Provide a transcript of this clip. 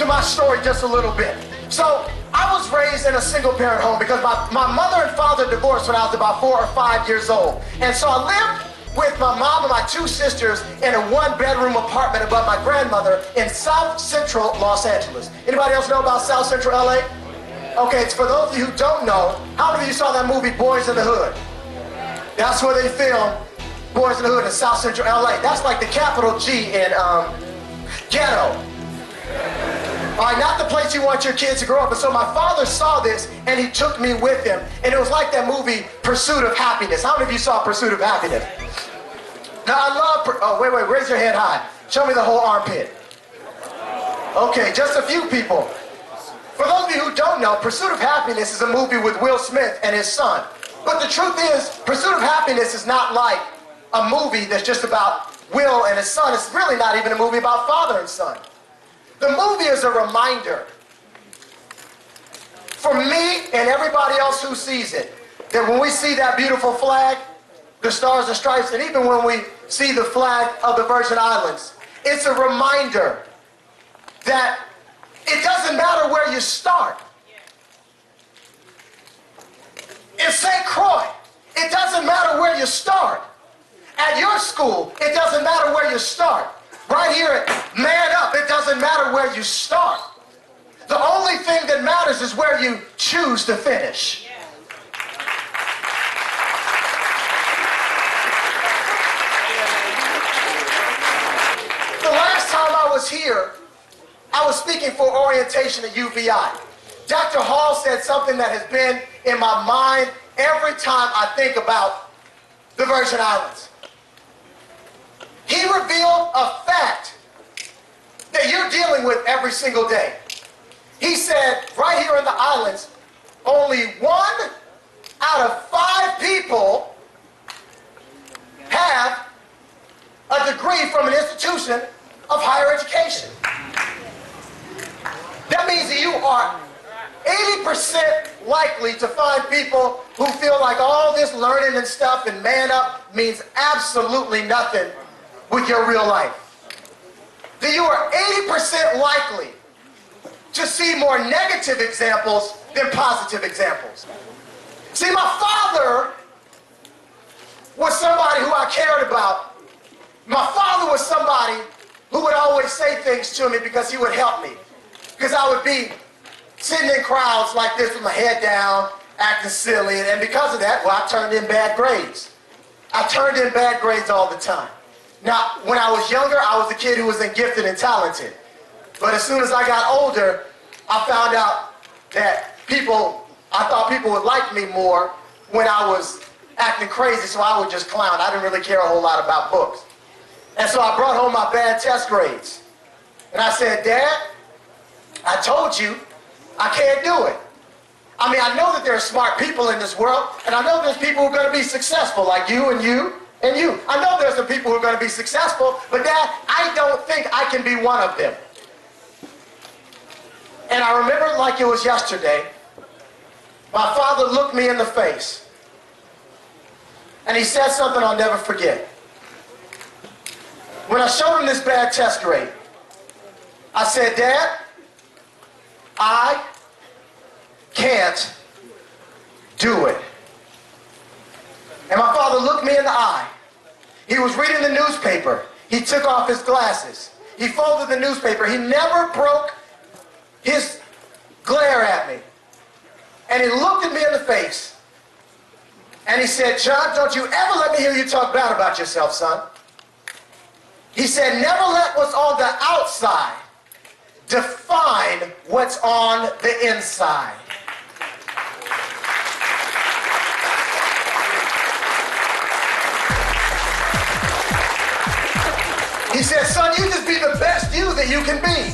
my story just a little bit. So I was raised in a single parent home because my mother and father divorced when I was about 4 or 5 years old. And so I lived with my mom and my 2 sisters in a 1-bedroom apartment above my grandmother in South Central Los Angeles. Anybody else know about South Central LA? Okay, it's for those of you who don't know, how many of you saw that movie Boys in the Hood? That's where they filmed Boys in the Hood in South Central LA. That's like the capital G in ghetto. All right, not the place you want your kids to grow up. And so my father saw this and he took me with him. And it was like that movie Pursuit of Happiness. How many of you saw Pursuit of Happiness? Now I love, oh wait, raise your hand high. Show me the whole armpit. Okay, just a few people. For those of you who don't know, Pursuit of Happiness is a movie with Will Smith and his son. But the truth is, Pursuit of Happiness is not like a movie that's just about Will and his son. It's really not even a movie about father and son. The movie is a reminder for me and everybody else who sees it, that when we see that beautiful flag, the Stars and Stripes, and even when we see the flag of the Virgin Islands, it's a reminder that it doesn't matter where you start. In St. Croix, it doesn't matter where you start. At your school, it doesn't matter where you start. Right here at Man Up, it doesn't matter where you start. The only thing that matters is where you choose to finish. The last time I was here, I was speaking for orientation at UVI. Dr. Hall said something that has been in my mind every time I think about the Virgin Islands. He revealed a fact that you're dealing with every single day. He said, right here in the islands, only 1 out of 5 people have a degree from an institution of higher education. That means that you are 80% likely to find people who feel like all this learning and stuff and man up means absolutely nothing with your real life. That you are 80% likely to see more negative examples than positive examples. See, my father was somebody who I cared about. My father was somebody who would always say things to me because he would help me. Because I would be sitting in crowds like this with my head down, acting silly, and because of that, well, I turned in bad grades. I turned in bad grades all the time. Now, when I was younger, I was a kid who was gifted and talented. But as soon as I got older, I found out that I thought people would like me more when I was acting crazy, so I would just clown. I didn't really care a whole lot about books. And so I brought home my bad test grades. And I said, Dad, I told you I can't do it. I mean, I know that there are smart people in this world, and I know there's people who are going to be successful, like you and you and you. I know there's some people who are going to be successful, but Dad, I don't think I can be one of them. And I remember it like it was yesterday. My father looked me in the face, and he said something I'll never forget. When I showed him this bad test grade, I said, Dad, I can't do it. And my father looked me in the eye. He was reading the newspaper. He took off his glasses. He folded the newspaper. He never broke his glare at me. And he looked at me in the face. And he said, John, don't you ever let me hear you talk bad about yourself, son. He said, never let what's on the outside define what's on the inside. He said, son, you just be the best you that you can be.